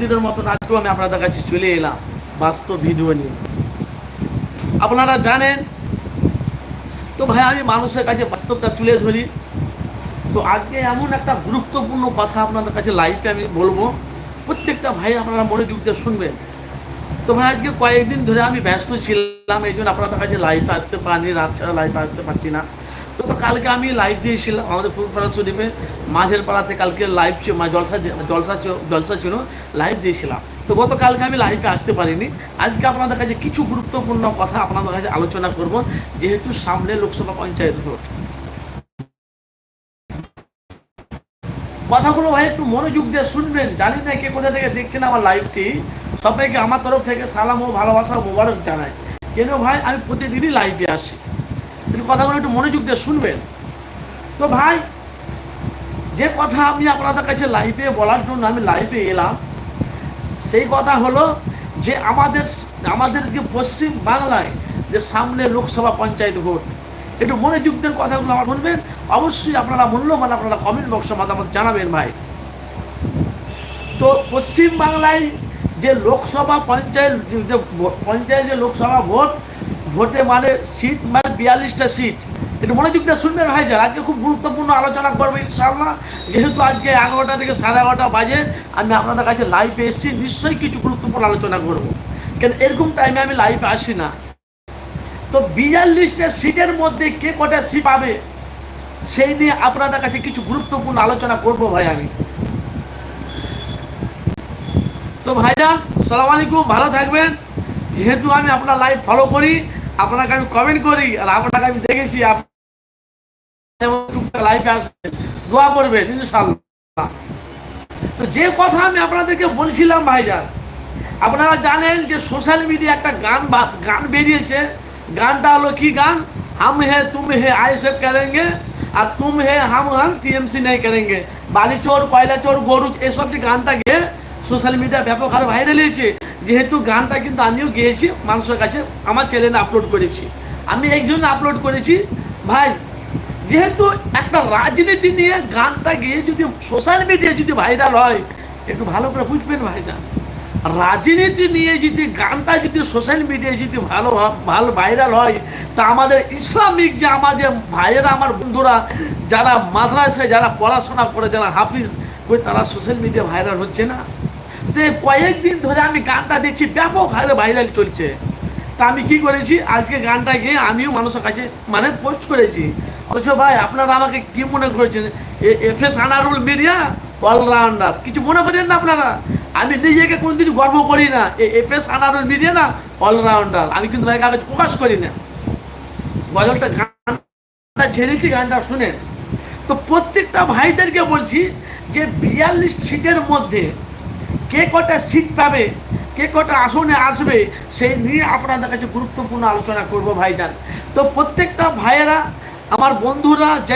দিনের মতন আজকেও আমি আপনাদের কাছে চলে এলাম বাস্তব ভিডিও নিয়ে। আপনারা জানেন তো ভাই, আমি মানুষের কাছে বাস্তবটা তুলে ধরি। তো আজকে এমন একটা গুরুত্বপূর্ণ কথা আপনাদের কাছে লাইভে আমি বলবো, প্রত্যেকটা ভাই আপনারা মনোযোগ দিয়ে শুনবেন। তো ভাই, আজকে কয়েকদিন ধরে আমি ব্যস্ত ছিলাম, এই জন্য আপনাদের কাছে লাইভে আসতে পারিনি, রাত ছাড়া লাইভে আসতে পারছি না। তো কালকে আমি লাইভ দিয়েছিলাম আমাদের ফুরফুরা শরীফে মাঝের পাড়াতে, কালকে লাইভ জলসা জলসা জলসা ছিল, লাইভ দিয়েছিলাম। তো গতকালকে আমি লাইভে আসতে পারিনি। আজকে আপনাদের কাছে কিছু গুরুত্বপূর্ণ কথা আপনাদের কাছে আলোচনা করব, যেহেতু সামনে লোকসভা পঞ্চায়েত ভোট। কথাগুলো ভাই একটু মনোযোগ দিয়ে শুনবেন। জানি না কে কোথা থেকে দেখছেন আমার লাইভটি, সবাইকে আমার তরফ থেকে সালাম ও ভালোবাসা মোবারক জানাই। কেন ভাই, আমি প্রতিদিনই লাইভে আসি, কিন্তু কথাগুলো একটু মনোযোগ দিয়ে শুনবেন। তো ভাই, যে কথা আমি আপনাদের কাছে লাইভে বলার জন্য আমি লাইভে এলাম, সেই কথা হলো যে আমাদের যে পশ্চিম বাংলায় যে সামনে লোকসভা পঞ্চায়েত ভোট, একটু মনোযোগ দিয়ে কথাগুলো আমার শুনবেন। অবশ্যই আপনারা মূল্যবান আপনারা কমেন্ট বক্সে মতামত জানাবেন ভাই। তো পশ্চিম বাংলায় যে লোকসভা পঞ্চায়েত লোকসভা ভোটে মানে সিট মানে 42টা সিট, একটু মনোযোগ দিয়ে শুনবেন ভাই। যারা আজকে খুব গুরুত্বপূর্ণ আলোচনা করবো ইনশাআল্লাহ, যেহেতু আজকে 11টা থেকে 11:30 বাজে আমি আপনাদের কাছে লাইভে এসেছি, নিশ্চয়ই কিছু গুরুত্বপূর্ণ আলোচনা করবো, কেন এরকম টাইমে আমি লাইভে আসি না। তো 42টা সিটের মধ্যে কে কটা সিট পাবে সেই নিয়ে আপনাদের কাছে কিছু গুরুত্বপূর্ণ আলোচনা করবো ভাই আমি। তো ভাইজান, সালাম আলাইকুম, ভালো থাকবেন। যেহেতু আমি আপনার লাইভ ফলো করি, আপনাকে আমি কমেন্ট করি, আর আপনাকে আমি দেখেছি লাইভে আসবেন, দোয়া করবেন ইনশাআল্লাহ। তো যে কথা আমি আপনাদেরকে বলছিলাম ভাইজান, আপনারা জানেন যে সোশ্যাল মিডিয়া একটা গান বেরিয়েছে। গানটা হলো কি গান? হাম হে তুম হে আইএসএফ করেঙ্গে, আর তুম হে হাম টিএমসি নেই করেঙ্গে। বালি চোর, কয়লা চোর, গরু, এসব যে গানটা গিয়ে সোশ্যাল মিডিয়া ব্যাপক হারে ভাইরাল হয়েছে। যেহেতু গানটা কিন্তু আমিও গেয়েছি, মানুষের কাছে আমার চ্যানেলে আপলোড করেছি। আমি এই জন্য আপলোড করেছি ভাই, যেহেতু একটা রাজনীতি নিয়ে গানটা গিয়ে যদি সোশ্যাল মিডিয়া যদি ভাইরাল হয়, একটু ভালো করে বুঝবেন ভাইজান। রাজনীতি নিয়ে যদি গানটা যদি সোশ্যাল মিডিয়ায় যদি ভালো ভাইরাল হয়, তা আমাদের ইসলামিক যে আমাদের ভাইয়েরা, আমার বন্ধুরা যারা মাদ্রাসায় যারা পড়াশোনা করে, যারা হাফিজ, কই তারা সোশ্যাল মিডিয়া ভাইরাল হচ্ছে না? তো কয়েকদিন ধরে আমি গানটা দেখছি ব্যাপক হারে ভাইরাল চলছে। তা আমি কি করেছি, আজকে গানটা গিয়ে আমিও মানুষের কাছে মানে পোস্ট করেছি। অথচ ভাই, আপনারা আমাকে কি মনে করেছেন? এফএস আনারুল মিডিয়া অলরাউন্ডার, কিছু মনে করেন না আপনারা? আমি নিজেকে কোনদিন গর্ব করি না, এফএস আনারুল মিডিয়া না অলরাউন্ডার, আমি কিন্তু কাগজ প্রকাশ করি না। গজলটা গানটা ছেড়েছি, গানটা শুনেন। তো প্রত্যেকটা ভাইদেরকে বলছি যে 42 সিটের মধ্যে কে কটা সিট পাবে, কে কটা আসনে আসবে, সেই নিয়ে আপনাদের কাছে গুরুত্বপূর্ণ আলোচনা করবো ভাইজান। তো প্রত্যেকটা ভাইয়েরা, আমার বন্ধুরা, যে